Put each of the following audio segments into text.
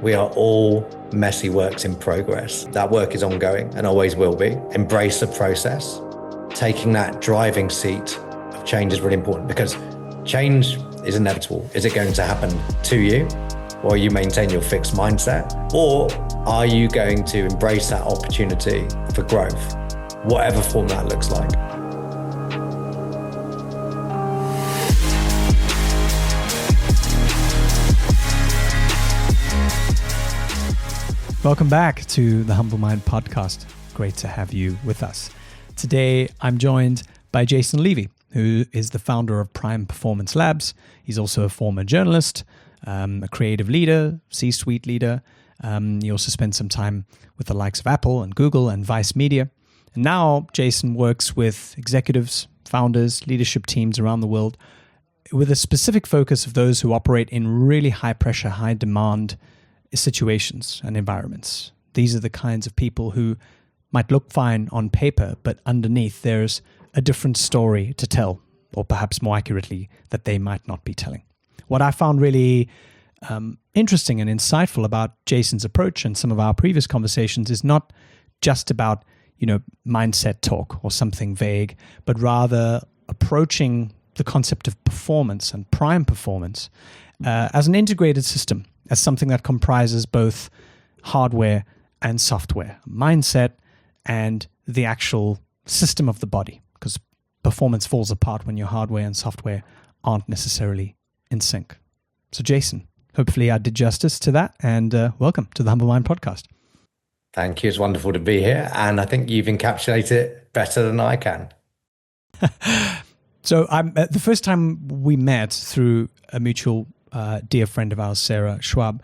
We are all messy works in progress. That work is ongoing and always will be. Embrace the process. Taking that driving seat of change is really important because change is inevitable. Is it going to happen to you, or you maintain your fixed mindset? Or are you going to embrace that opportunity for growth, whatever form that looks like? Welcome back to the Humble Mind podcast. Great to have you with us. Today, I'm joined by Jason Leavy, who is the founder of Prime Performance Labs. He's also a former journalist, a creative leader, C-suite leader. He also spent some time with the likes of Apple and Google and Vice Media. And now Jason works with executives, founders, leadership teams around the world with a specific focus of those who operate in really high pressure, high demand situations and environments. These are the kinds of people who might look fine on paper, but underneath there's a different story to tell, or perhaps more accurately, that they might not be telling. What I found really interesting and insightful about Jason's approach and some of our previous conversations is not just about, mindset talk or something vague, but rather approaching the concept of performance and prime performance as an integrated system, as something that comprises both hardware and software, mindset and the actual system of the body, because performance falls apart when your hardware and software aren't necessarily in sync. So Jason, hopefully I did justice to that, and welcome to the Humble Mind podcast. Thank you. It's wonderful to be here, and I think you've encapsulated it better than I can. So the first time we met through a mutual dear friend of ours, Sarah Schwab,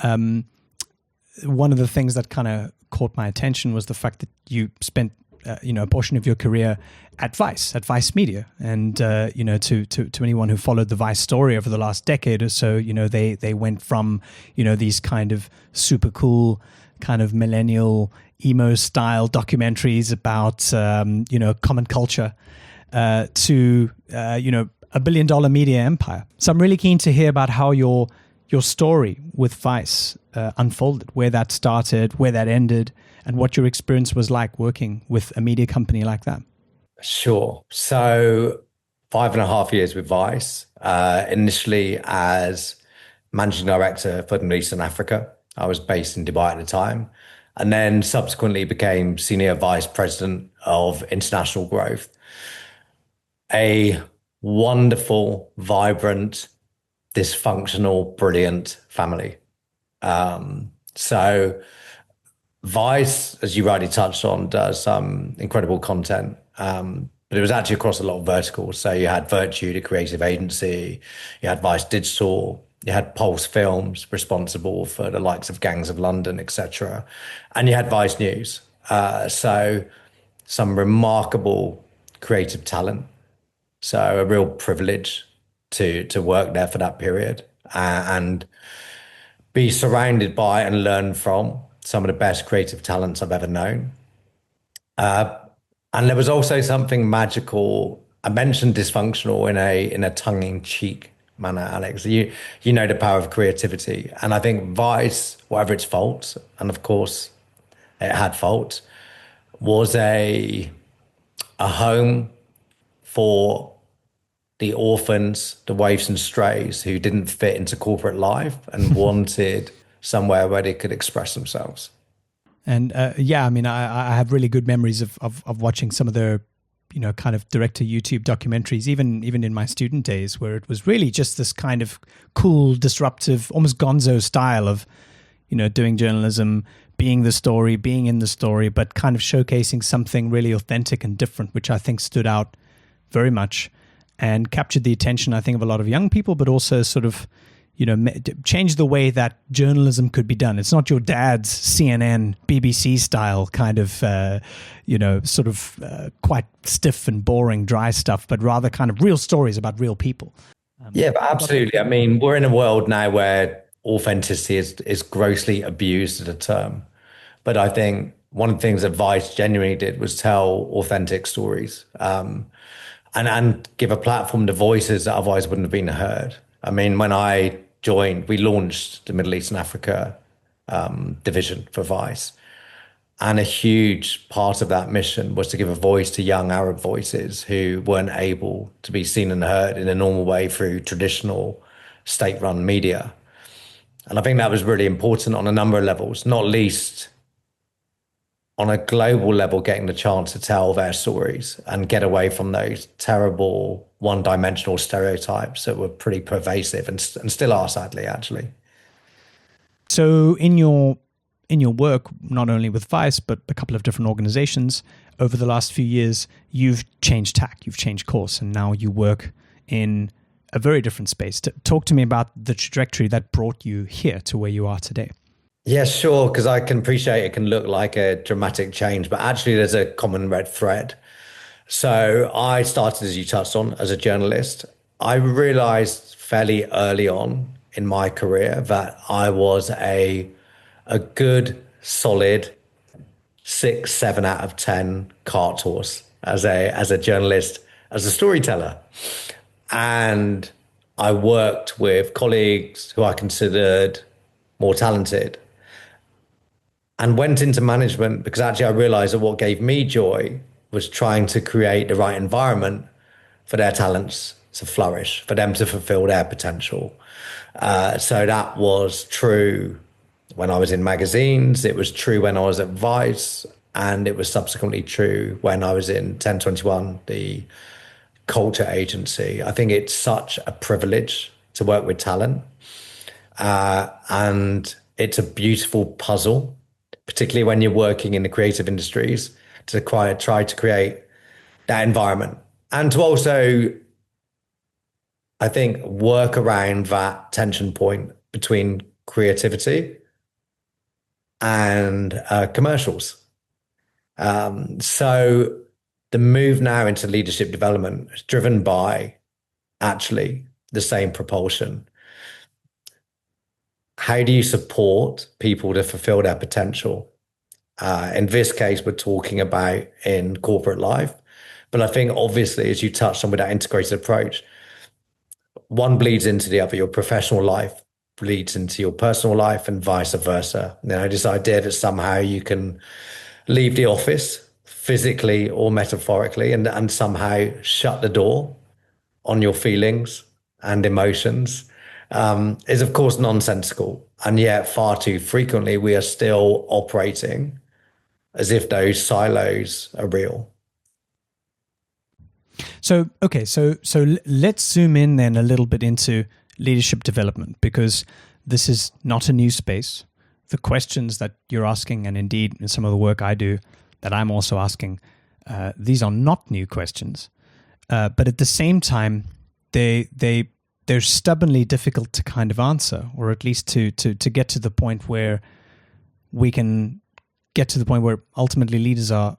one of the things that kind of caught my attention was the fact that you spent a portion of your career at Vice Media, and to anyone who followed the Vice story over the last decade or so, they went from these kind of super cool kind of millennial emo style documentaries about common culture to $1 billion media empire. So I'm really keen to hear about how your story with Vice unfolded, where that started, where that ended, and what your experience was like working with a media company like that. Sure. So 5.5 years with Vice, initially as managing director for Middle East and Africa. I was based in Dubai at the time, and then subsequently became senior vice president of international growth. A wonderful, vibrant, dysfunctional, brilliant family. So Vice, as you rightly touched on, does some incredible content, but it was actually across a lot of verticals. So you had Virtue, the creative agency, you had Vice Digital, you had Pulse Films, responsible for the likes of Gangs of London, etc., and you had Vice News. So some remarkable creative talent. So a real privilege to work there for that period and be surrounded by and learn from some of the best creative talents I've ever known. And there was also something magical. I mentioned dysfunctional in a tongue-in-cheek manner, Alex. You know the power of creativity. And I think Vice, whatever its faults, and of course it had faults, was a home for the orphans, the waifs and strays who didn't fit into corporate life and wanted somewhere where they could express themselves. And I have really good memories of watching some of their, kind of direct to YouTube documentaries, even in my student days, where it was really just this kind of cool, disruptive, almost gonzo style of, doing journalism, being the story, being in the story, but kind of showcasing something really authentic and different, which I think stood out very much and captured the attention, I think, of a lot of young people, but also sort of, changed the way that journalism could be done. It's not your dad's CNN, BBC style kind of, quite stiff and boring, dry stuff, but rather kind of real stories about real people. But absolutely. I mean, we're in a world now where authenticity is grossly abused as a term. But I think one of the things that Vice genuinely did was tell authentic stories. And give a platform to voices that otherwise wouldn't have been heard. I mean, when I joined, we launched the Middle East and Africa division for Vice. And a huge part of that mission was to give a voice to young Arab voices who weren't able to be seen and heard in a normal way through traditional state-run media. And I think that was really important on a number of levels, not least on a global level, getting the chance to tell their stories and get away from those terrible one-dimensional stereotypes that were pretty pervasive and still are, sadly, actually. So in your work, not only with Vice, but a couple of different organizations over the last few years, you've changed tack, you've changed course, and now you work in a very different space. Talk to me about the trajectory that brought you here to where you are today. Yeah, sure, because I can appreciate it can look like a dramatic change, but actually there's a common red thread. So I started, as you touched on, as a journalist. I realized fairly early on in my career that I was a good, solid 6, 7 out of 10 cart horse as a journalist, as a storyteller. And I worked with colleagues who I considered more talented and went into management because actually I realized that what gave me joy was trying to create the right environment for their talents to flourish, for them to fulfill their potential. So that was true when I was in magazines, it was true when I was at Vice, and it was subsequently true when I was in 1021, the culture agency. I think it's such a privilege to work with talent. And it's a beautiful puzzle, particularly when you're working in the creative industries, to try to create that environment. And to also, I think, work around that tension point between creativity and commercials. So the move now into leadership development is driven by actually the same propulsion. How do you support people to fulfill their potential? In this case, we're talking about in corporate life. But I think obviously, as you touched on with that integrated approach, one bleeds into the other. Your professional life bleeds into your personal life and vice versa. You know, this idea that somehow you can leave the office physically or metaphorically and somehow shut the door on your feelings and emotions is of course nonsensical. And yet far too frequently we are still operating as if those silos are real. So, okay, so let's zoom in then a little bit into leadership development, because this is not a new space. The questions that you're asking, and indeed in some of the work I do that I'm also asking, these are not new questions. But at the same time, they're stubbornly difficult to kind of answer, or at least to get to the point where we can get to the point where ultimately leaders are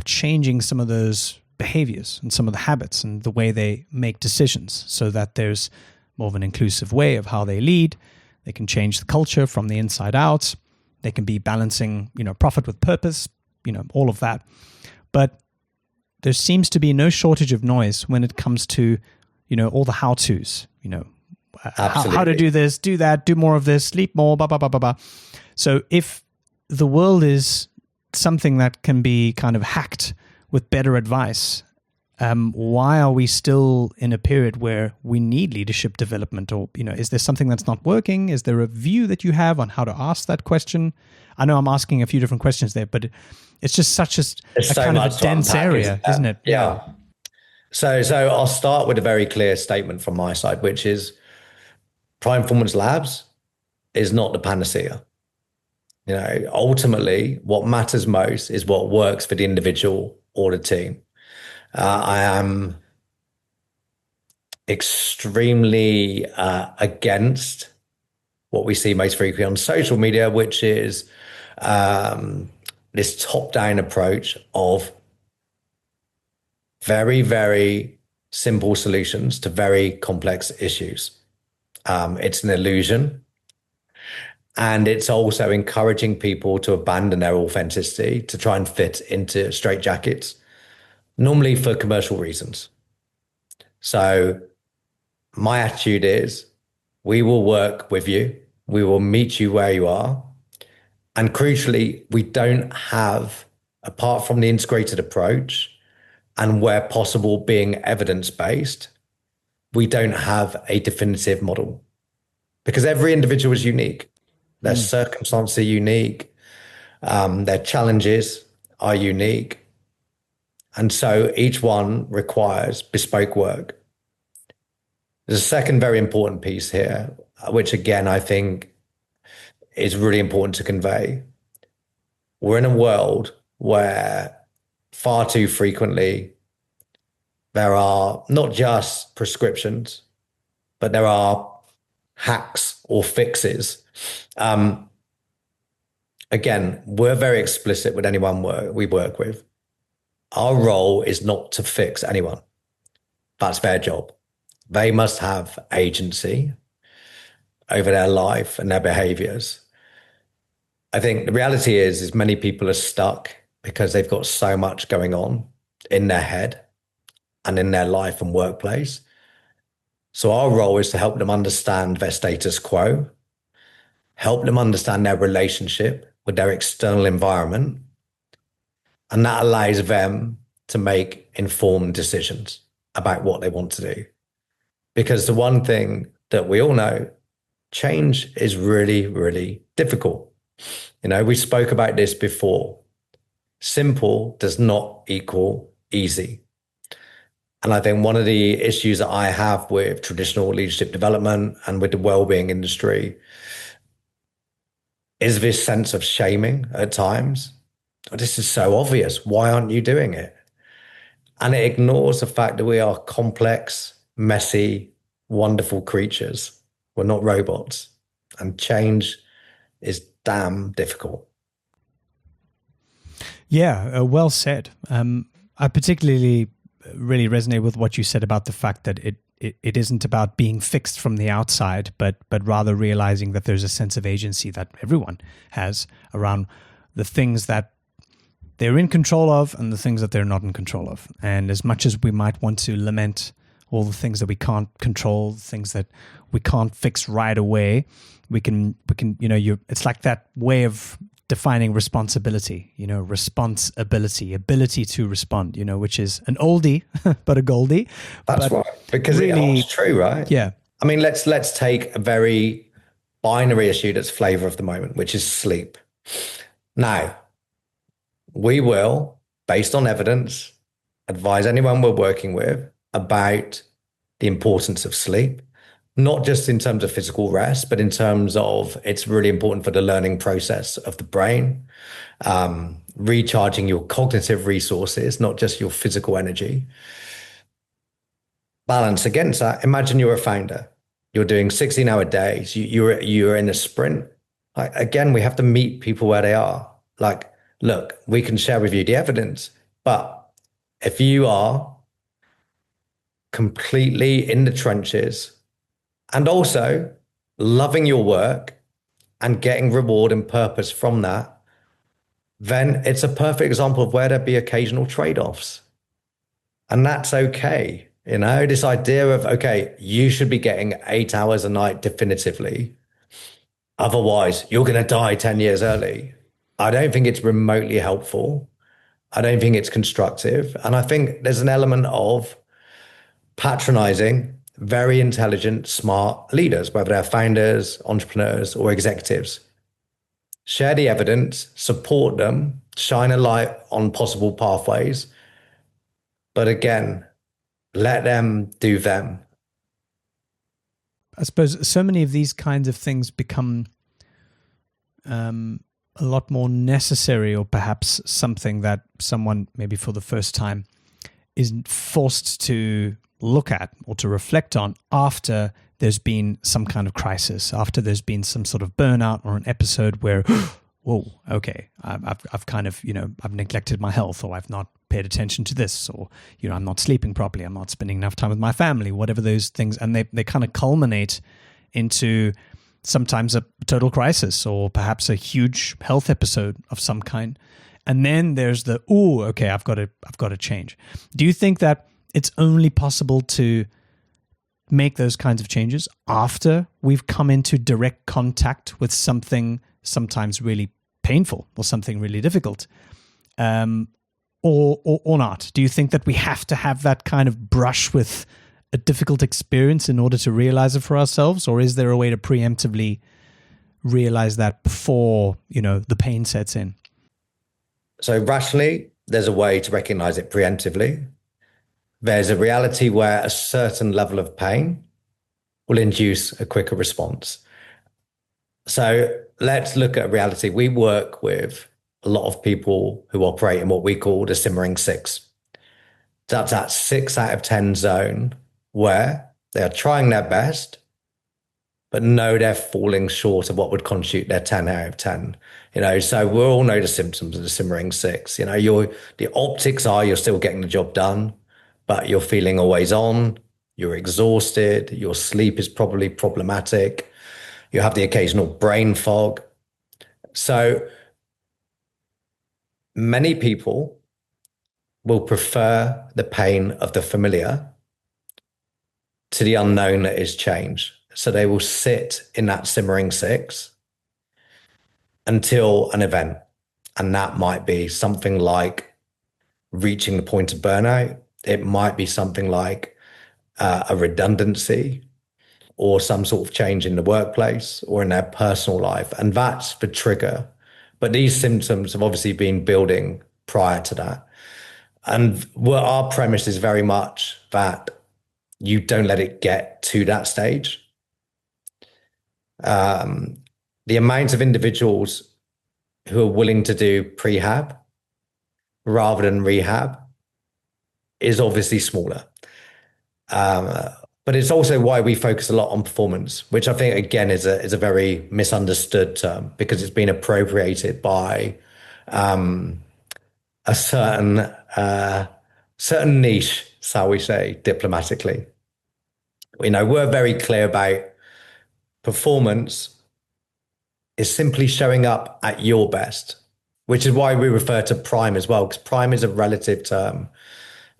changing some of those behaviors and some of the habits and the way they make decisions, so that there's more of an inclusive way of how they lead. They can change the culture from the inside out. They can be balancing, profit with purpose, all of that. But there seems to be no shortage of noise when it comes to, all the how-tos, how to do this, do that, do more of this, sleep more, blah, blah, blah, blah, blah. So if the world is something that can be kind of hacked with better advice, why are we still in a period where we need leadership development? Or, is there something that's not working? Is there a view that you have on how to ask that question? I know I'm asking a few different questions there, but it's just such a kind of a dense area, isn't it? Yeah. So I'll start with a very clear statement from my side, which is Prime Performance Labs is not the panacea. Ultimately, what matters most is what works for the individual or the team. I am extremely against what we see most frequently on social media, which is this top-down approach of very, very simple solutions to very complex issues. It's an illusion. And it's also encouraging people to abandon their authenticity to try and fit into straitjackets, normally for commercial reasons. So my attitude is we will work with you. We will meet you where you are. And crucially, we don't have, apart from the integrated approach and where possible being evidence-based, we don't have a definitive model because every individual is unique. Their circumstances are unique. Their challenges are unique. And so each one requires bespoke work. There's a second very important piece here, which again, I think is really important to convey. We're in a world where far too frequently there are not just prescriptions, but there are hacks or fixes. Again, we're very explicit with anyone we work with. Our role is not to fix anyone. That's their job. They must have agency over their life and their behaviors. I think the reality is many people are stuck because they've got so much going on in their head and in their life and workplace. So our role is to help them understand their status quo, help them understand their relationship with their external environment, and that allows them to make informed decisions about what they want to do. Because the one thing that we all know, change is really, really difficult. We spoke about this before. Simple does not equal easy. And I think one of the issues that I have with traditional leadership development and with the well-being industry is this sense of shaming at times. This is so obvious. Why aren't you doing it? And it ignores the fact that we are complex, messy, wonderful creatures. We're not robots. And change is damn difficult. Yeah, well said. I particularly really resonate with what you said about the fact that it isn't about being fixed from the outside, but rather realizing that there's a sense of agency that everyone has around the things that they're in control of and the things that they're not in control of. And as much as we might want to lament all the things that we can't control, things that we can't fix right away, we can, it's like that way of defining responsibility, ability to respond, which is an oldie, but a goldie. That's right. Because really, it's true, right? Yeah. I mean, let's take a very binary issue that's flavor of the moment, which is sleep. Now, we will, based on evidence, advise anyone we're working with about the importance of sleep, not just in terms of physical rest, but in terms of it's really important for the learning process of the brain, recharging your cognitive resources, not just your physical energy. Balance against that. Imagine you're a founder. You're doing 16-hour days. You're in a sprint. Again, we have to meet people where they are. Look, we can share with you the evidence, but if you are completely in the trenches and also loving your work and getting reward and purpose from that, then it's a perfect example of where there'd be occasional trade-offs. And that's okay. This idea of, okay, you should be getting 8 hours a night definitively. Otherwise, you're going to die 10 years early. I don't think it's remotely helpful. I don't think it's constructive. And I think there's an element of patronizing very intelligent, smart leaders, whether they're founders, entrepreneurs, or executives. Share the evidence, support them, shine a light on possible pathways. But again, let them do them. I suppose so many of these kinds of things become a lot more necessary, or perhaps something that someone maybe for the first time is forced to look at or to reflect on after there's been some kind of crisis, after there's been some sort of burnout or an episode where, whoa, okay, I've kind of, I've neglected my health, or I've not paid attention to this, or, I'm not sleeping properly, I'm not spending enough time with my family, whatever those things. And they kind of culminate into sometimes a total crisis or perhaps a huge health episode of some kind. And then there's the, okay, I've got to change. Do you think that it's only possible to make those kinds of changes after we've come into direct contact with something sometimes really painful or something really difficult, or not? Do you think that we have to have that kind of brush with a difficult experience in order to realize it for ourselves, or is there a way to preemptively realize that before, the pain sets in? So rationally, there's a way to recognize it preemptively. There's a reality where a certain level of pain will induce a quicker response. So let's look at reality. We work with a lot of people who operate in what we call the simmering six. That's that 6 out of 10 zone where they are trying their best, but know they're falling short of what would constitute their 10 out of 10. So we all know the symptoms of the simmering six. The optics are you're still getting the job done, but you're feeling always on, you're exhausted, your sleep is probably problematic, you have the occasional brain fog. So many people will prefer the pain of the familiar to the unknown that is change. So they will sit in that simmering six until an event. And that might be something like reaching the point of burnout. It might be something like a redundancy or some sort of change in the workplace or in their personal life. And that's the trigger. But these symptoms have obviously been building prior to that. And our premise is very much that you don't let it get to that stage. The amount of individuals who are willing to do prehab rather than rehab is obviously smaller. But it's also why we focus a lot on performance, which I think, again, is a very misunderstood term because it's been appropriated by a certain niche, shall we say, diplomatically. We're very clear about performance is simply showing up at your best, which is why we refer to prime as well, because prime is a relative term.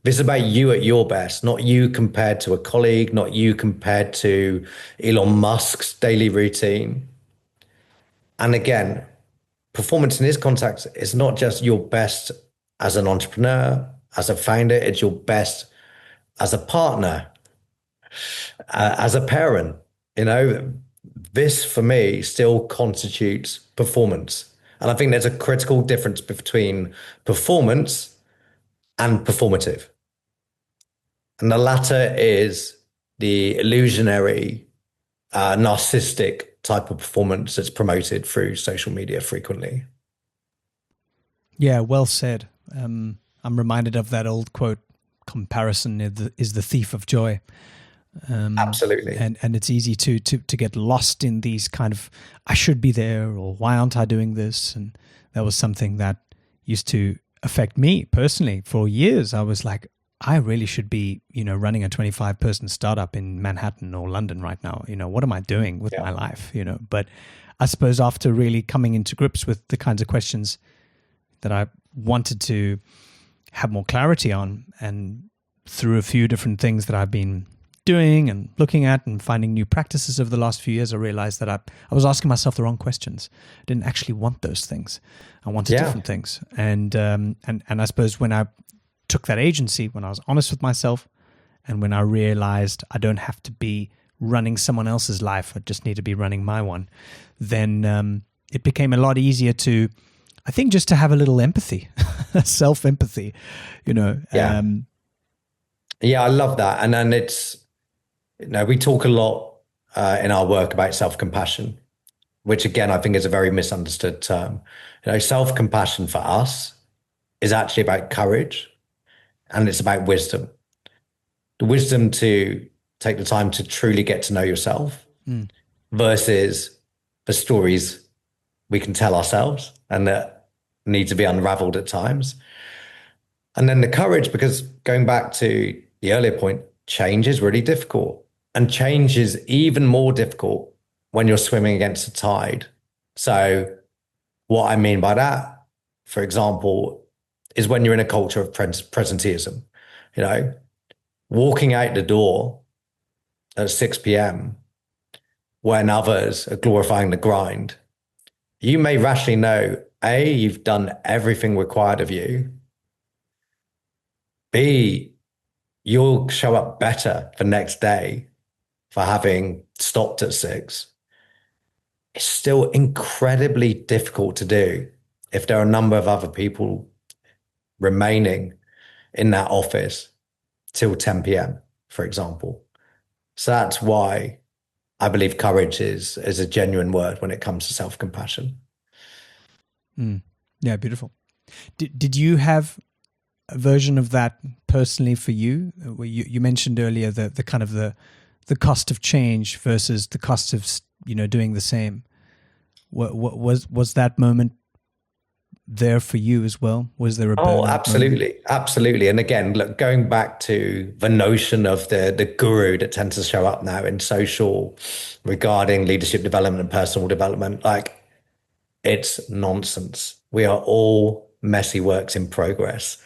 This is about you at your best, not you compared to a colleague, not you compared to Elon Musk's daily routine. And again, performance in this context is not just your best as an entrepreneur, as a founder, it's your best as a partner, as a parent. This for me still constitutes performance. And I think there's a critical difference between performance and performative. And the latter is the illusionary, narcissistic type of performance that's promoted through social media frequently. Yeah, well said. I'm reminded of that old quote, comparison is the thief of joy. Absolutely. And it's easy to get lost in these kind of, I should be there, or why aren't I doing this? And that was something that used to affect me personally for years. I was like, I really should be, running a 25-person startup in Manhattan or London right now. What am I doing with my life? But I suppose after really coming into grips with the kinds of questions that I wanted to have more clarity on, and through a few different things that I've been doing and looking at and finding new practices over the last few years, I realized that I was asking myself the wrong questions. I didn't actually want those things. I wanted different things. And I suppose when I took that agency, when I was honest with myself, and when I realized I don't have to be running someone else's life, I just need to be running my one, then it became a lot easier to, I think, just to have a little empathy, self-empathy, Yeah, I love that. And then it's, we talk a lot in our work about self-compassion, which again, I think is a very misunderstood term. Self-compassion for us is actually about courage, and it's about wisdom. The wisdom to take the time to truly get to know yourself versus the stories we can tell ourselves and that need to be unraveled at times. And then the courage, because going back to the earlier point, change is really difficult. And change is even more difficult when you're swimming against the tide. So what I mean by that, for example, is when you're in a culture of presenteeism, walking out the door at 6 p.m. when others are glorifying the grind, you may rationally know A, you've done everything required of you. B, you'll show up better the next day for having stopped at 6. It's still incredibly difficult to do if there are a number of other people remaining in that office till 10 p.m., for example. So that's why I believe courage is a genuine word when it comes to self-compassion. Mm. Yeah, beautiful. Did you have a version of that personally for you? Where you mentioned earlier the kind of the cost of change versus the cost of doing the same. What was that moment there for you as well? Was there a Oh, burnout moment? absolutely. Absolutely. And again, look, going back to the notion of the guru that tends to show up now in social regarding leadership development and personal development, like it's nonsense. We are all messy works in progress.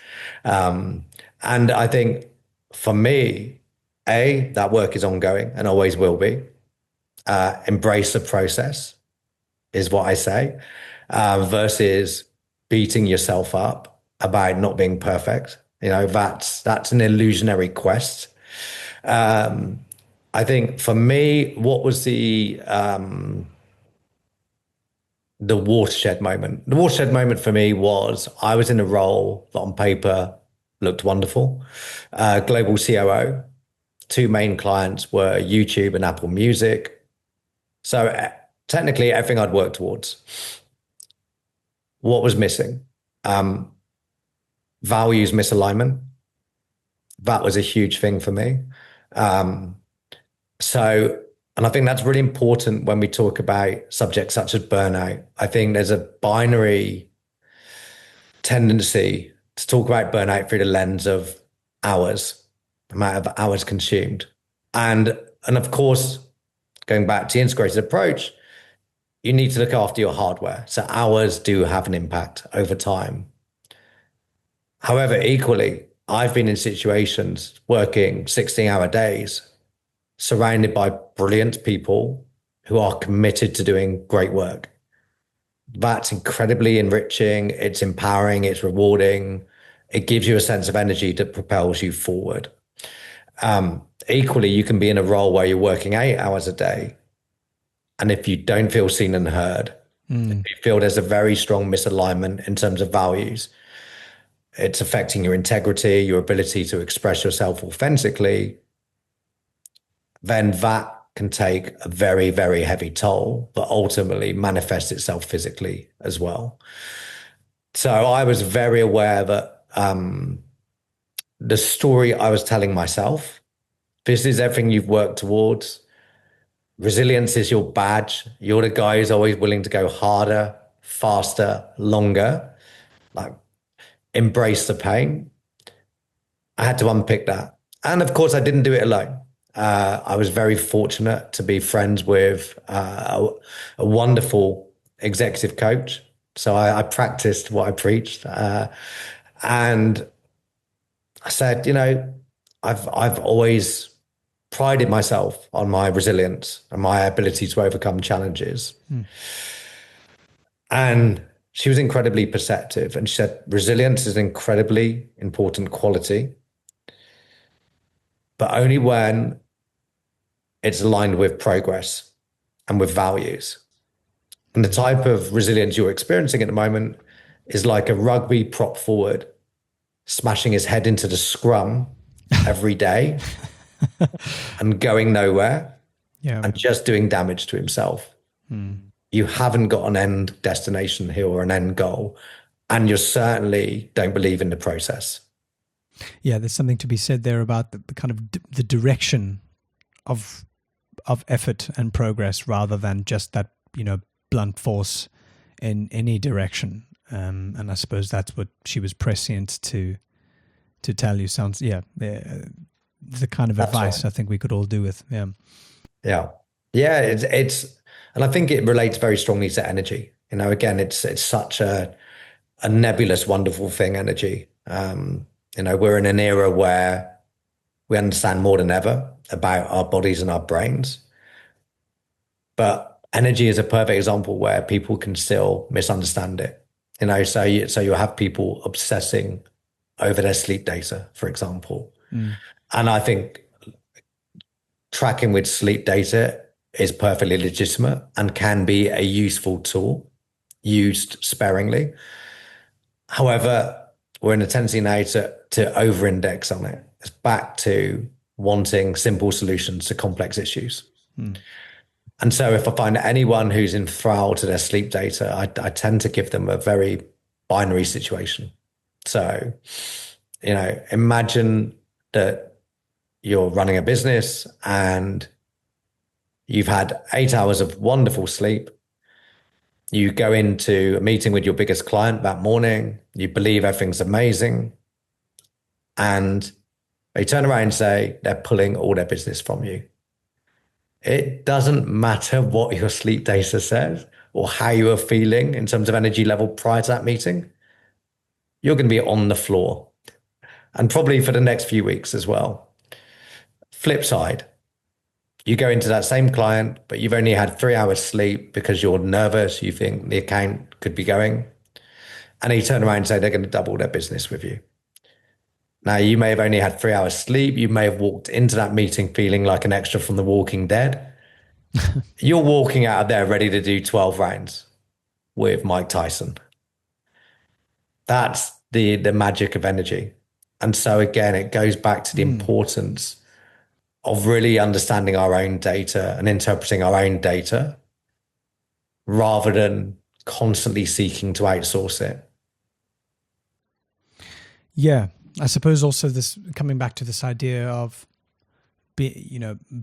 Um, and I think for me, that work is ongoing and always will be. Embrace the process is what I say, versus beating yourself up about not being perfect. That's an illusionary quest. I think for me, what was the watershed moment? The watershed moment for me was I was in a role that on paper looked wonderful. Global COO. Two main clients were YouTube and Apple Music. So technically, everything I'd worked towards. What was missing? Um, Values misalignment. That was a huge thing for me. Um, so, and I think that's really important when we talk about subjects such as burnout. I think there's a binary tendency to talk about burnout through the lens of hours, amount of hours consumed. And of course, going back to the integrated approach, you need to look after your hardware. So hours do have an impact over time. However, equally, I've been in situations working 16-hour days, surrounded by brilliant people who are committed to doing great work. That's incredibly enriching. It's empowering. It's rewarding. It gives you a sense of energy that propels you forward. Equally, you can be in a role where you're working 8 hours a day. And if you don't feel seen and heard, if Mm. you feel there's a very strong misalignment in terms of values, it's affecting your integrity, your ability to express yourself authentically, then that can take a very, very heavy toll, but ultimately manifests itself physically as well. So I was very aware that the story I was telling myself, this is everything you've worked towards. Resilience is your badge. You're the guy who's always willing to go harder, faster, longer. Like embrace the pain. I had to unpick that. And of course, I didn't do it alone. I was very fortunate to be friends with a wonderful executive coach. So I practiced what I preached. And I said, I've always prided myself on my resilience and my ability to overcome challenges. Mm. And she was incredibly perceptive. And she said, resilience is an incredibly important quality, but only when it's aligned with progress and with values. And the type of resilience you're experiencing at the moment is like a rugby prop forward smashing his head into the scrum every day and going nowhere Yeah. and just doing damage to himself. Mm. You haven't got an end destination here or an end goal, and you certainly don't believe in the process. Yeah, there's something to be said there about the kind of the direction of effort and progress rather than just that blunt force in any direction. And I suppose that's what she was prescient to tell you. Sounds the kind of That's advice right. I think we could all do with. Yeah. Yeah. Yeah. And I think it relates very strongly to energy. Again, it's such a nebulous, wonderful thing, energy. We're in an era where we understand more than ever about our bodies and our brains. But energy is a perfect example where people can still misunderstand it. So you have people obsessing over their sleep data, for example. Mm. And I think tracking with sleep data is perfectly legitimate and can be a useful tool used sparingly. However, we're in a tendency now to over-index on it. It's back to wanting simple solutions to complex issues. Mm. And so if I find anyone who's enthralled to their sleep data, I tend to give them a very binary situation. So, imagine that you're running a business and you've had 8 hours of wonderful sleep. You go into a meeting with your biggest client that morning, you believe everything's amazing, and they turn around and say they're pulling all their business from you. It doesn't matter what your sleep data says or how you are feeling in terms of energy level prior to that meeting. You're going to be on the floor and probably for the next few weeks as well. Flip side, you go into that same client, but you've only had 3 hours sleep because you're nervous. You think the account could be going. And you turn around and say they're going to double their business with you. Now, you may have only had 3 hours sleep. You may have walked into that meeting feeling like an extra from The Walking Dead. You're walking out of there ready to do 12 rounds with Mike Tyson. That's the magic of energy. And so again, it goes back to the importance of really understanding our own data and interpreting our own data rather than constantly seeking to outsource it. Yeah. I suppose also this coming back to this idea of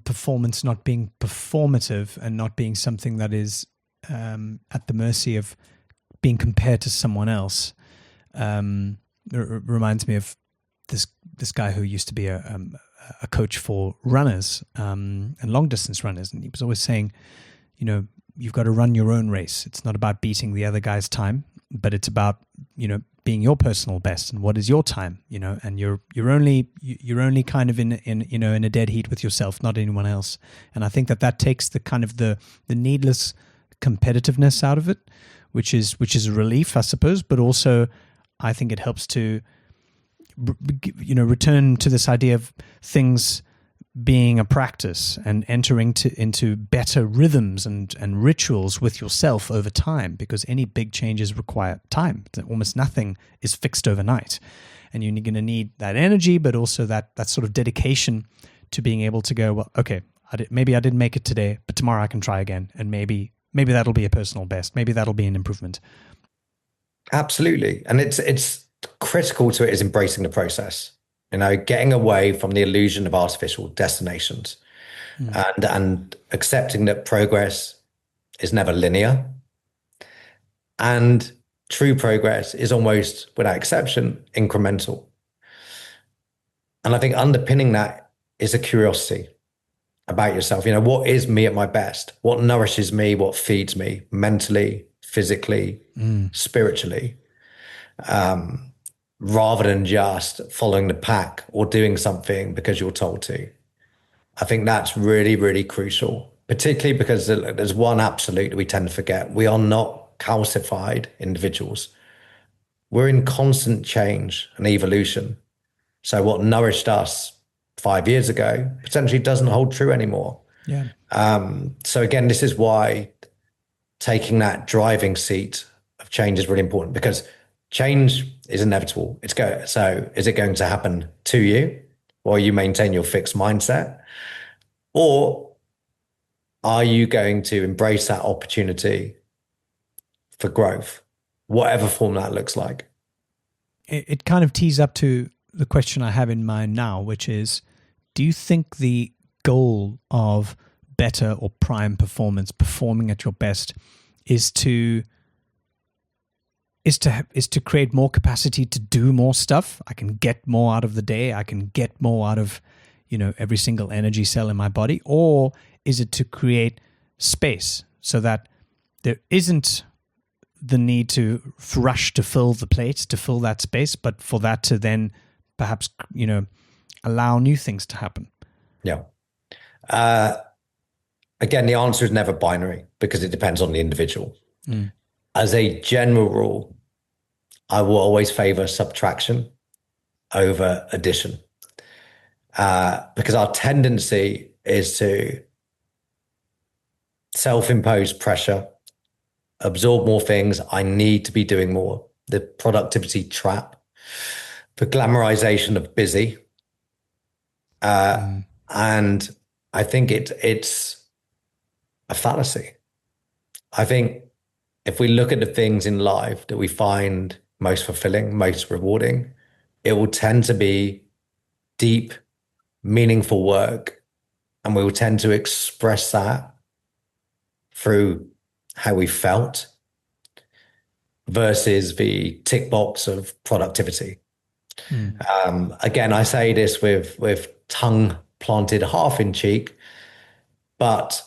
performance not being performative and not being something that is at the mercy of being compared to someone else. Reminds me of this guy who used to be a coach for runners and long distance runners, and he was always saying, you've got to run your own race. It's not about beating the other guy's time, but it's about being your personal best and what is your time, and you're only kind of in a dead heat with yourself, not anyone else. And I think that takes the kind of the needless competitiveness out of it, which is a relief, I suppose, but also I think it helps to return to this idea of things being a practice and entering into better rhythms and rituals with yourself over time, because any big changes require time. Almost nothing is fixed overnight. And you're going to need that energy, but also that sort of dedication to being able to go, well, okay, maybe I didn't make it today, but tomorrow I can try again. And maybe that'll be a personal best. Maybe that'll be an improvement. Absolutely. And it's critical to it is embracing the process. Getting away from the illusion of artificial destinations and accepting that progress is never linear. And true progress is almost, without exception, incremental. And I think underpinning that is a curiosity about yourself. What is me at my best? What nourishes me? What feeds me mentally, physically, spiritually? Rather than just following the pack or doing something because you're told to. I think that's really, really crucial, particularly because there's one absolute that we tend to forget. We are not calcified individuals. We're in constant change and evolution. So what nourished us 5 years ago potentially doesn't hold true anymore. Yeah. So again, this is why taking that driving seat of change is really important, because change is inevitable. So is it going to happen to you while you maintain your fixed mindset? Or are you going to embrace that opportunity for growth, whatever form that looks like? It kind of tees up to the question I have in mind now, which is, do you think the goal of better or prime performance, performing at your best, is to create more capacity to do more stuff? I can get more out of the day. I can get more out of, every single energy cell in my body. Or is it to create space so that there isn't the need to rush to fill the plate, to fill that space, but for that to then perhaps, allow new things to happen? Yeah. Again, the answer is never binary because it depends on the individual. As a general rule, I will always favor subtraction over addition, because our tendency is to self-impose pressure, absorb more things. I need to be doing more. The productivity trap, the glamorization of busy. Mm. And I think it's a fallacy. I think if we look at the things in life that we find most fulfilling, most rewarding, it will tend to be deep, meaningful work. And we will tend to express that through how we felt versus the tick box of productivity. Mm. Again, I say this with tongue planted half in cheek, but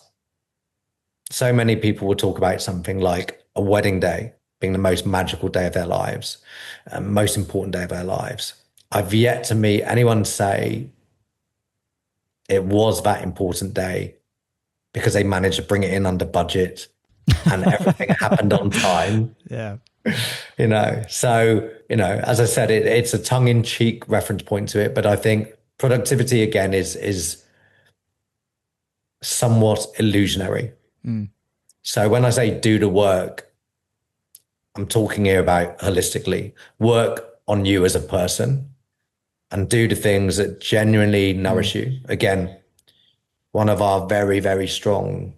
so many people will talk about something like a wedding day being the most magical day of their lives, most important day of their lives. I've yet to meet anyone say it was that important day because they managed to bring it in under budget and everything happened on time. Yeah. So as I said, it's a tongue-in-cheek reference point to it, but I think productivity again is somewhat illusionary. Mm. So when I say do the work, I'm talking here about holistically work on you as a person and do the things that genuinely Mm. nourish you. Again, one of our very, very strong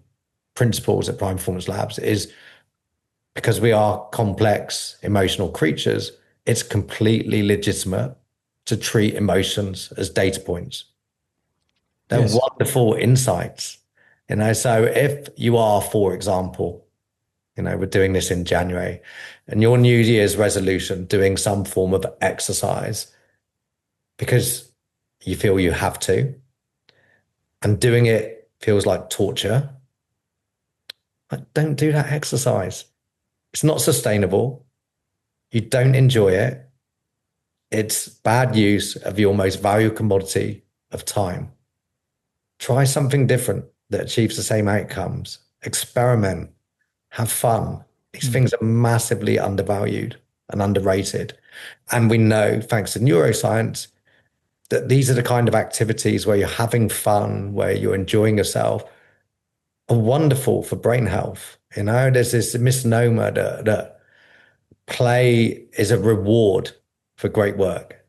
principles at Prime Performance Labs is because we are complex emotional creatures, it's completely legitimate to treat emotions as data points. They're Yes. wonderful insights. So if you are, for example, we're doing this in January, and your New Year's resolution, doing some form of exercise because you feel you have to, and doing it feels like torture, like, don't do that exercise. It's not sustainable. You don't enjoy it. It's bad use of your most valuable commodity of time. Try something different that achieves the same outcomes. Experiment, have fun. These Mm. things are massively undervalued and underrated. And we know, thanks to neuroscience, that these are the kind of activities where you're having fun, where you're enjoying yourself, are wonderful for brain health. There's this misnomer that play is a reward for great work.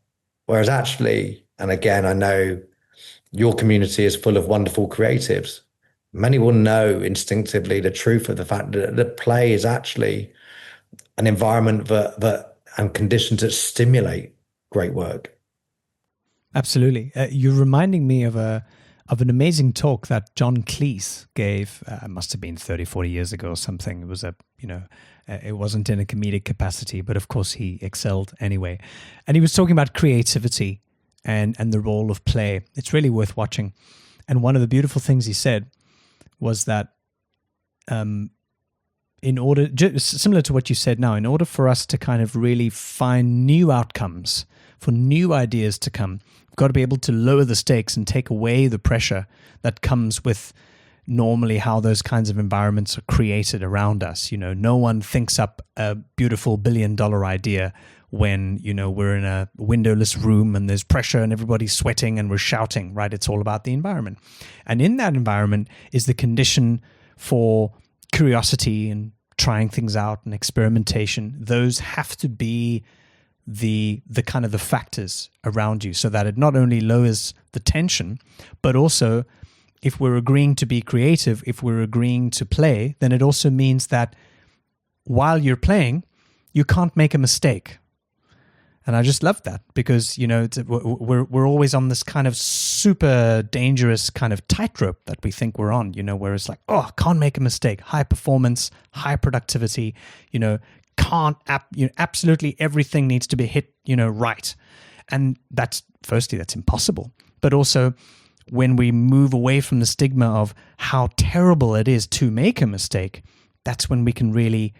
Whereas actually, and again, I know your community is full of wonderful creatives. Many will know instinctively the truth of the fact that play is actually an environment that and conditions that stimulate great work. Absolutely. You're reminding me of an amazing talk that John Cleese gave. Must have been 30, 40 years ago or something. It was it wasn't in a comedic capacity, but of course he excelled anyway. And he was talking about creativity and the role of play. It's really worth watching. And one of the beautiful things he said was that in order, just similar to what you said now, in order for us to kind of really find new outcomes, for new ideas to come, we've got to be able to lower the stakes and take away the pressure that comes with normally how those kinds of environments are created around us. No one thinks up a beautiful $1 billion idea when, we're in a windowless room and there's pressure and everybody's sweating and we're shouting, right? It's all about the environment. And in that environment is the condition for curiosity and trying things out and experimentation. Those have to be the kind of the factors around you so that it not only lowers the tension, but also if we're agreeing to be creative, if we're agreeing to play, then it also means that while you're playing, you can't make a mistake. And I just love that because, we're always on this kind of super dangerous kind of tightrope that we think we're on, where it's like, oh, can't make a mistake, high performance, high productivity, absolutely everything needs to be hit, right. And that's impossible. But also when we move away from the stigma of how terrible it is to make a mistake, that's when we can really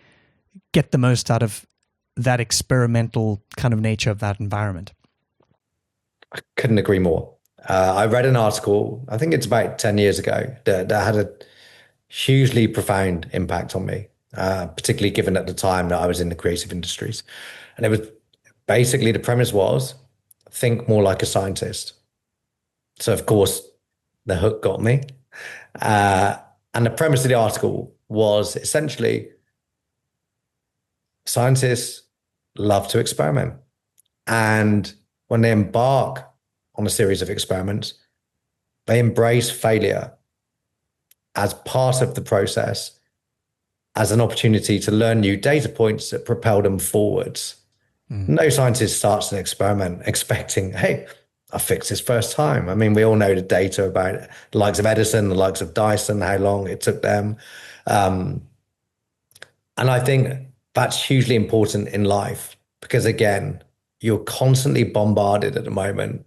get the most out of that experimental kind of nature of that environment. I couldn't agree more. I read an article, I think it's about 10 years ago, that had a hugely profound impact on me. particularly given at the time that I was in the creative industries. And it was basically the premise was think more like a scientist. So, of course, the hook got me. Uh, and the premise of the article was essentially scientists love to experiment. And when they embark on a series of experiments, they embrace failure as part of the process, as an opportunity to learn new data points that propel them forwards. No scientist starts an experiment expecting, hey, I fixed this first time. I mean, we all know the data about the likes of Edison, the likes of Dyson, how long it took them. And I think that's hugely important in life because, again, you're constantly bombarded at the moment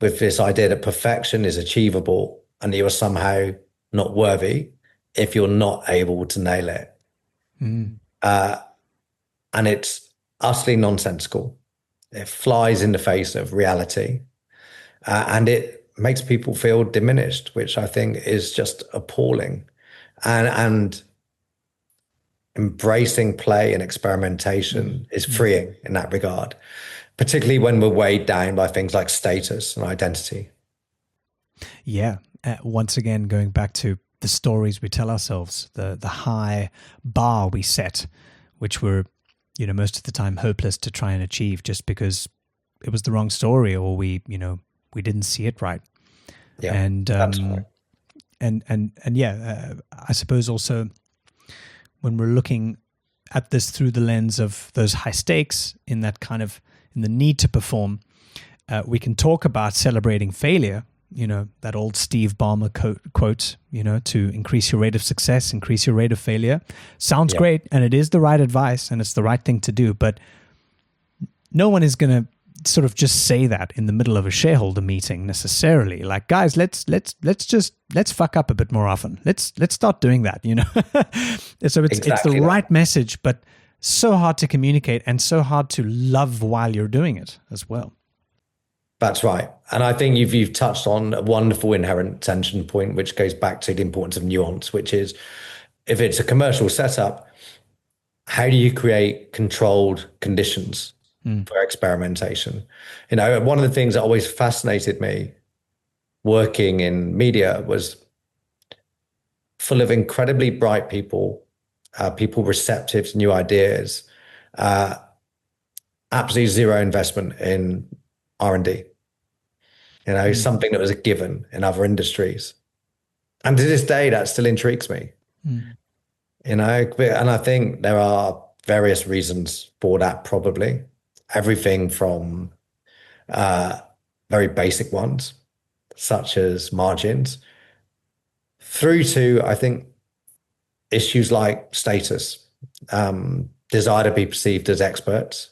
with this idea that perfection is achievable and you are somehow not worthy if you're not able to nail it. And it's utterly nonsensical. It flies in the face of reality. And it makes people feel diminished, which I think is just appalling. And embracing play and experimentation is freeing in that regard, particularly when we're weighed down by things like status and identity. Yeah. Once again, going back to the stories we tell ourselves, the high bar we set, which we're, most of the time hopeless to try and achieve just because it was the wrong story or we didn't see it right. Yeah, and absolutely. And I suppose also when we're looking at this through the lens of those high stakes in the need to perform, we can talk about celebrating failure, that old Steve Ballmer quote, to increase your rate of success, increase your rate of failure. Sounds great. And it is the right advice and it's the right thing to do. But no one is going to sort of just say that in the middle of a shareholder meeting necessarily. Like, guys, let's fuck up a bit more often. Let's start doing that, So it's the right message, but so hard to communicate and so hard to love while you're doing it as well. That's right. And I think you've touched on a wonderful inherent tension point, which goes back to the importance of nuance, which is if it's a commercial setup, how do you create controlled conditions for experimentation? One of the things that always fascinated me working in media was full of incredibly bright people, people receptive to new ideas, absolutely zero investment in R&D, something that was a given in other industries. And to this day, that still intrigues me, and I think there are various reasons for that, probably everything from very basic ones, such as margins, through to, I think, issues like status, desire to be perceived as experts.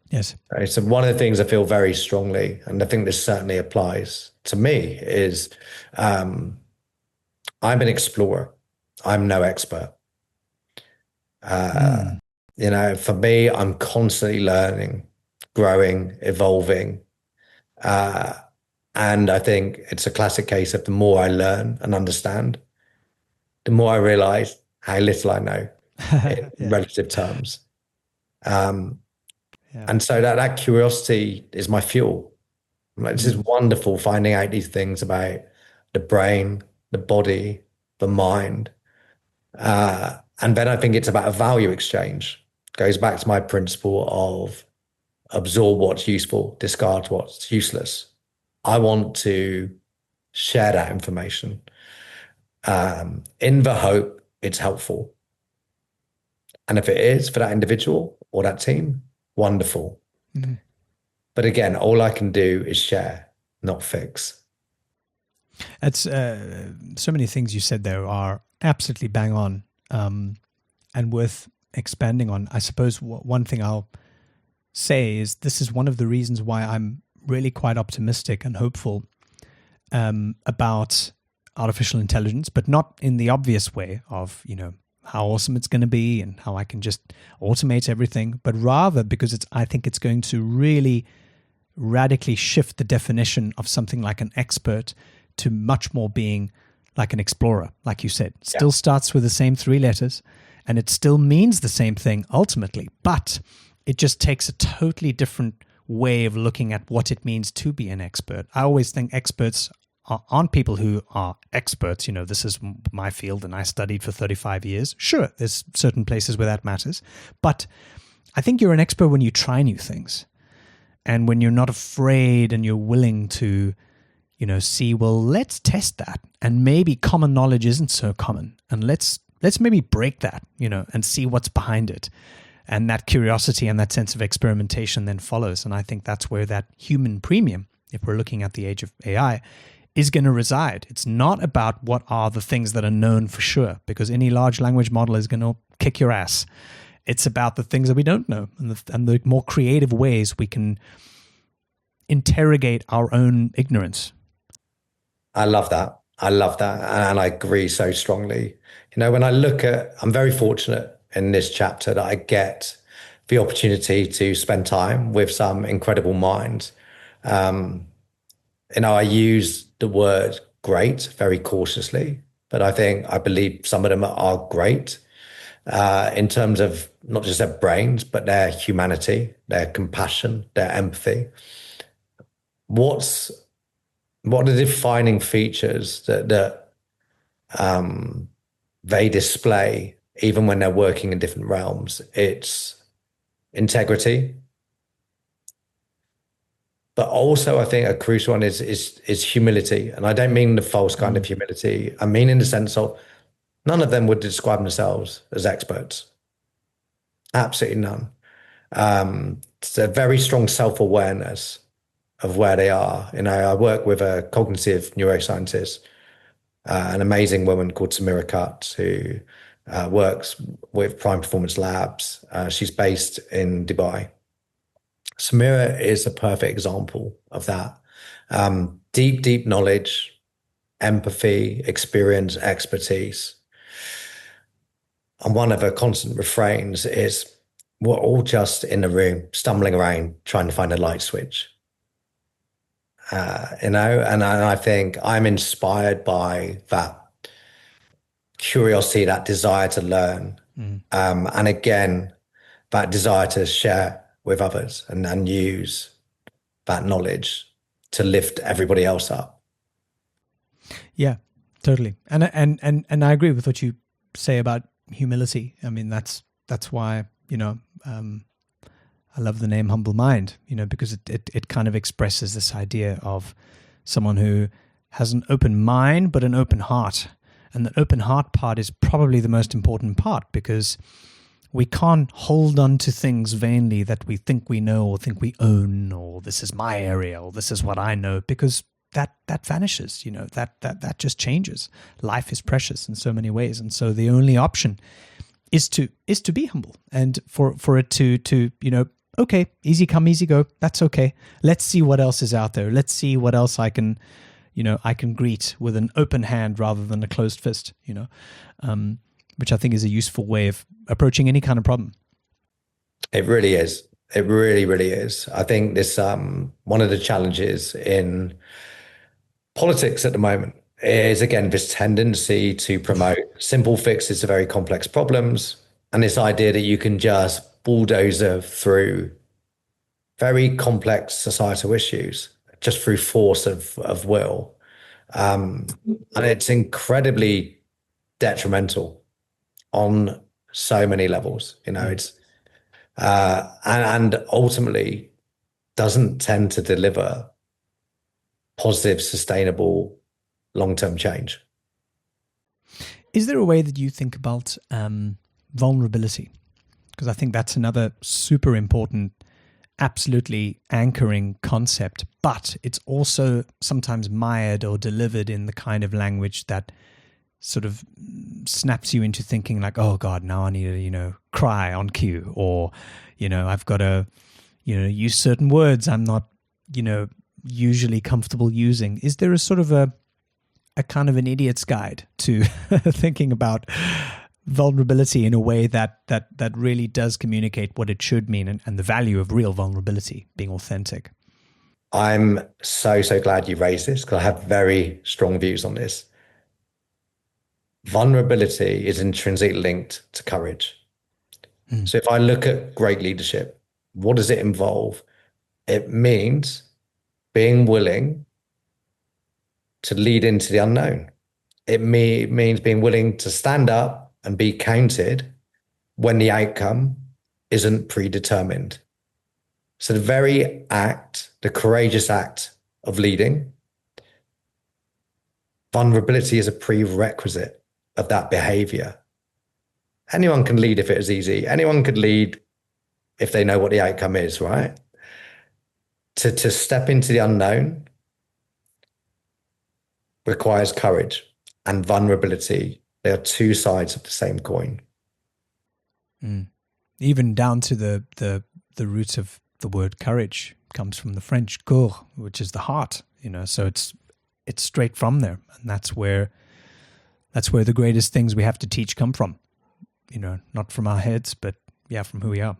Yes. Right. So one of the things I feel very strongly, and I think this certainly applies to me, is I'm an explorer. I'm no expert. For me, I'm constantly learning, growing, evolving. And I think it's a classic case of the more I learn and understand, the more I realize how little I know in relative terms. And so that curiosity is my fuel. Like, this is wonderful, finding out these things about the brain, the body, the mind. And then I think it's about a value exchange. Goes back to my principle of absorb what's useful, discard what's useless. I want to share that information in the hope it's helpful. And if it is for that individual or that team, wonderful. But again, all I can do is share, not fix. That's so many things you said there are absolutely bang on, and worth expanding on. I suppose one thing I'll say is this is one of the reasons why I'm really quite optimistic and hopeful about artificial intelligence, but not in the obvious way of, how awesome it's going to be and how I can just automate everything, but rather because I think it's going to really radically shift the definition of something like an expert to much more being like an explorer, like you said. Still starts with the same three letters and it still means the same thing ultimately, but it just takes a totally different way of looking at what it means to be an expert. I always think experts aren't people who are experts. This is my field and I studied for 35 years. Sure, there's certain places where that matters, but I think you're an expert when you try new things and when you're not afraid and you're willing to, see, well, let's test that. And maybe common knowledge isn't so common. And let's maybe break that, and see what's behind it. And that curiosity and that sense of experimentation then follows. And I think that's where that human premium, if we're looking at the age of AI, is going to reside. It's not about what are the things that are known for sure, because any large language model is going to kick your ass. It's about the things that we don't know and the more creative ways we can interrogate our own ignorance. I love that. I love that. And I agree so strongly. When I'm very fortunate in this chapter that I get the opportunity to spend time with some incredible minds. I use the word great very cautiously, but I believe some of them are great in terms of not just their brains, but their humanity, their compassion, their empathy. What are the defining features that they display even when they're working in different realms? It's integrity. But also, I think a crucial one is humility. And I don't mean the false kind of humility. I mean in the sense of none of them would describe themselves as experts. Absolutely none. It's a very strong self-awareness of where they are. I work with a cognitive neuroscientist, an amazing woman called Samira Kut, who works with Prime Performance Labs. She's based in Dubai. Samira is a perfect example of that. Deep knowledge, empathy, experience, expertise. And one of her constant refrains is, we're all just in the room, stumbling around, trying to find a light switch. And I think I'm inspired by that curiosity, that desire to learn. And again, that desire to share with others and use that knowledge to lift everybody else up. Yeah, totally. And I agree with what you say about humility. I mean, that's why, I love the name Humble Mind, because it kind of expresses this idea of someone who has an open mind, but an open heart. And the open heart part is probably the most important part, because we can't hold on to things vainly that we think we know or think we own, or this is my area, or this is what I know, because that vanishes, that just changes. Life is precious in so many ways. And so the only option is to be humble, and for it to okay, easy come, easy go. That's okay. Let's see what else is out there. Let's see what else I can greet with an open hand rather than a closed fist, which I think is a useful way of approaching any kind of problem. It really is. It really, really is. I think this, one of the challenges in politics at the moment is, again, this tendency to promote simple fixes to very complex problems, and this idea that you can just bulldozer through very complex societal issues just through force of will. And it's incredibly detrimental on so many levels. It's and ultimately doesn't tend to deliver positive, sustainable, long-term change. Is there a way that you think about vulnerability? Because I think that's another super important, absolutely anchoring concept, but it's also sometimes mired or delivered in the kind of language that sort of snaps you into thinking like, oh God, now I need to, cry on cue, or, I've got to, use certain words I'm not, usually comfortable using. Is there a sort of a kind of an idiot's guide to thinking about vulnerability in a way that really does communicate what it should mean, and the value of real vulnerability, being authentic? I'm so glad you raised this, because I have very strong views on this. vulnerability is intrinsically linked to courage. Mm. So if I look at great leadership, what does it involve? It means being willing to lead into the unknown. It means being willing to stand up and be counted when the outcome isn't predetermined. So the very act, the courageous act of leading, vulnerability is a prerequisite of that behavior. Anyone can lead if it is easy. Anyone could lead if they know what the outcome is, right? To step into the unknown requires courage and vulnerability. They are two sides of the same coin. Mm. Even down to the roots of the word courage comes from the French "coeur," which is the heart. So it's straight from there, and that's where the greatest things we have to teach come from. Not from our heads, but from who we are.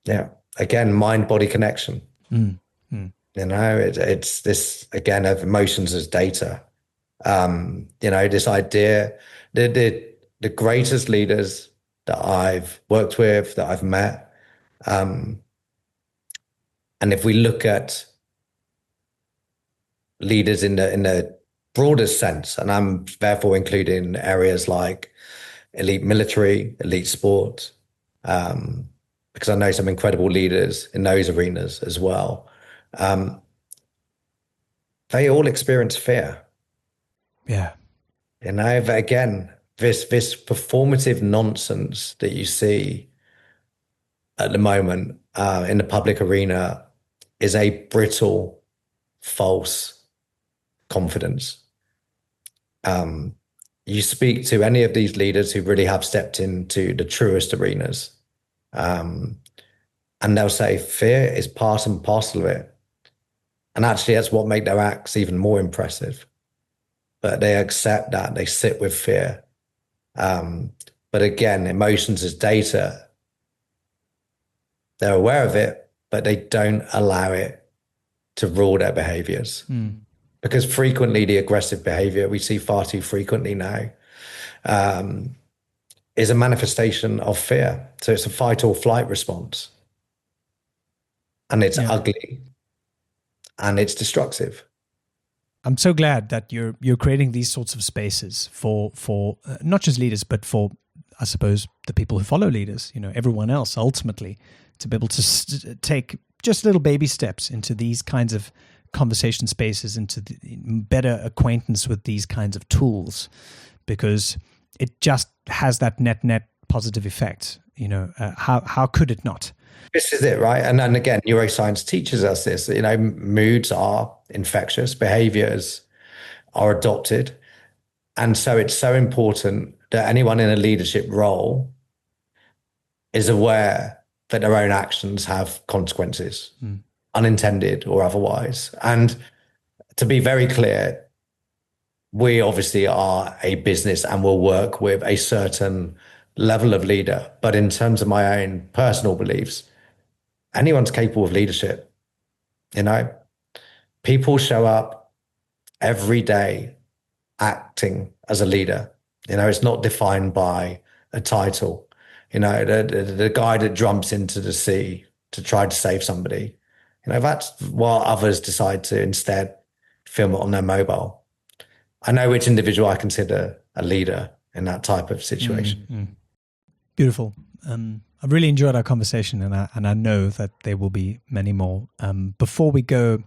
Yeah. Again, mind-body connection. Mm. Mm. It's this again of emotions as data. This idea that the greatest leaders that I've worked with, that I've met, and if we look at leaders in the broadest sense, and I'm therefore including areas like elite military, elite sport, because I know some incredible leaders in those arenas as well. They all experience fear. Yeah. Again, this performative nonsense that you see at the moment in the public arena is a brittle, false confidence. You speak to any of these leaders who really have stepped into the truest arenas, and they'll say fear is part and parcel of it. And actually, that's what makes their acts even more impressive. But they accept that, they sit with fear. But again, emotions as data, they're aware of it, but they don't allow it to rule their behaviors. Mm. Because frequently the aggressive behavior we see far too frequently now is a manifestation of fear. So it's a fight or flight response. And it's ugly and it's destructive. I'm so glad that you're creating these sorts of spaces for not just leaders, but for, I suppose, the people who follow leaders, everyone else ultimately, to be able to take just little baby steps into these kinds of conversation spaces, into better acquaintance with these kinds of tools, because it just has that net positive effect. How could it not? This is it, right? And then again, neuroscience teaches us this. Moods are infectious, behaviors are adopted. And so it's so important that anyone in a leadership role is aware that their own actions have consequences, unintended or otherwise. And to be very clear, we obviously are a business and will work with a certain level of leader. But in terms of my own personal beliefs, anyone's capable of leadership. People show up every day acting as a leader. It's not defined by a title. The guy that jumps into the sea to try to save somebody, that's while others decide to instead film it on their mobile. I know which individual I consider a leader in that type of situation. Mm-hmm. Beautiful. I've really enjoyed our conversation, and I know that there will be many more. Before we go,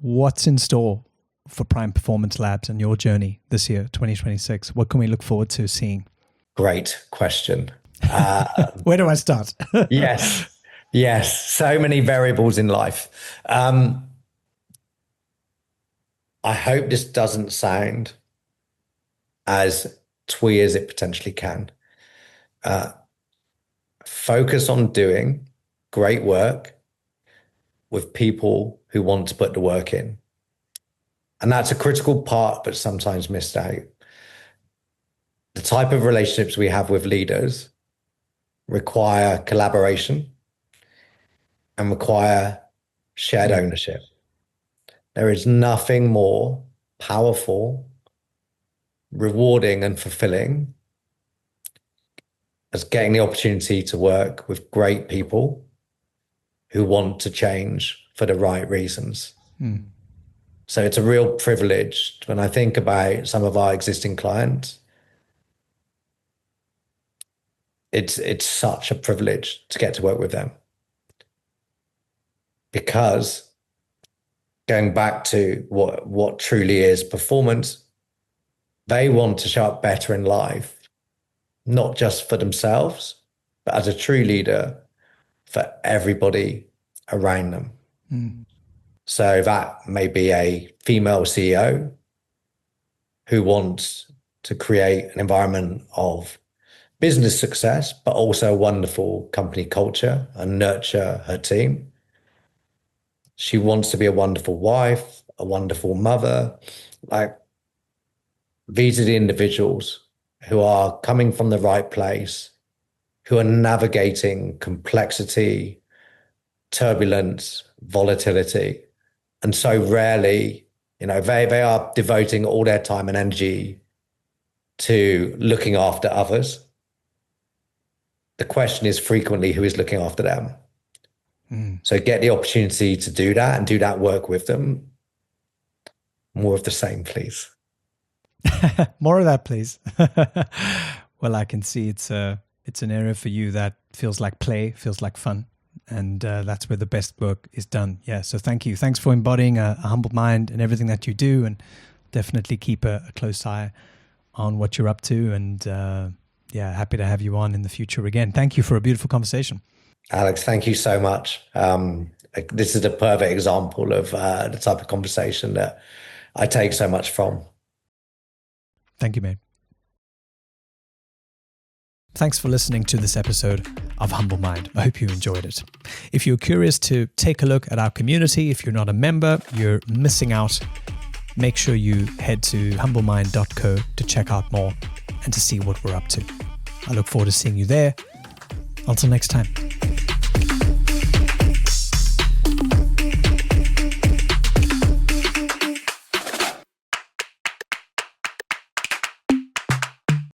what's in store for Prime Performance Labs and your journey this year, 2026? What can we look forward to seeing? Great question. Where do I start? Yes. So many variables in life. I hope this doesn't sound as twee as it potentially can. Focus on doing great work with people who want to put the work in. And that's a critical part, but sometimes missed out. The type of relationships we have with leaders require collaboration and require shared ownership. There is nothing more powerful rewarding and fulfilling as getting the opportunity to work with great people who want to change for the right reasons. So it's a real privilege. When I think about some of our existing clients, it's such a privilege to get to work with them. Because going back to what truly is performance, they want to show up better in life, not just for themselves, but as a true leader for everybody around them. So that may be a female CEO who wants to create an environment of business success, but also a wonderful company culture and nurture her team. She wants to be a wonderful wife, a wonderful mother. Like, these are the individuals who are coming from the right place, who are navigating complexity, turbulence, volatility. And so rarely, they are devoting all their time and energy to looking after others. The question is frequently, who is looking after them? So get the opportunity to do that and do that work with them. More of the same, please. More of that, please. Well, I can see it's an area for you that feels like play, feels like fun. And that's where the best work is done. Yeah. So thank you. Thanks for embodying a humble mind and everything that you do. And definitely keep a close eye on what you're up to. And happy to have you on in the future again. Thank you for a beautiful conversation. Alex, thank you so much. This is a perfect example of the type of conversation that I take so much from. Thank you, mate. Thanks for listening to this episode of Humble Mind. I hope you enjoyed it. If you're curious to take a look at our community, if you're not a member, you're missing out. Make sure you head to humblemind.co to check out more and to see what we're up to. I look forward to seeing you there. Until next time.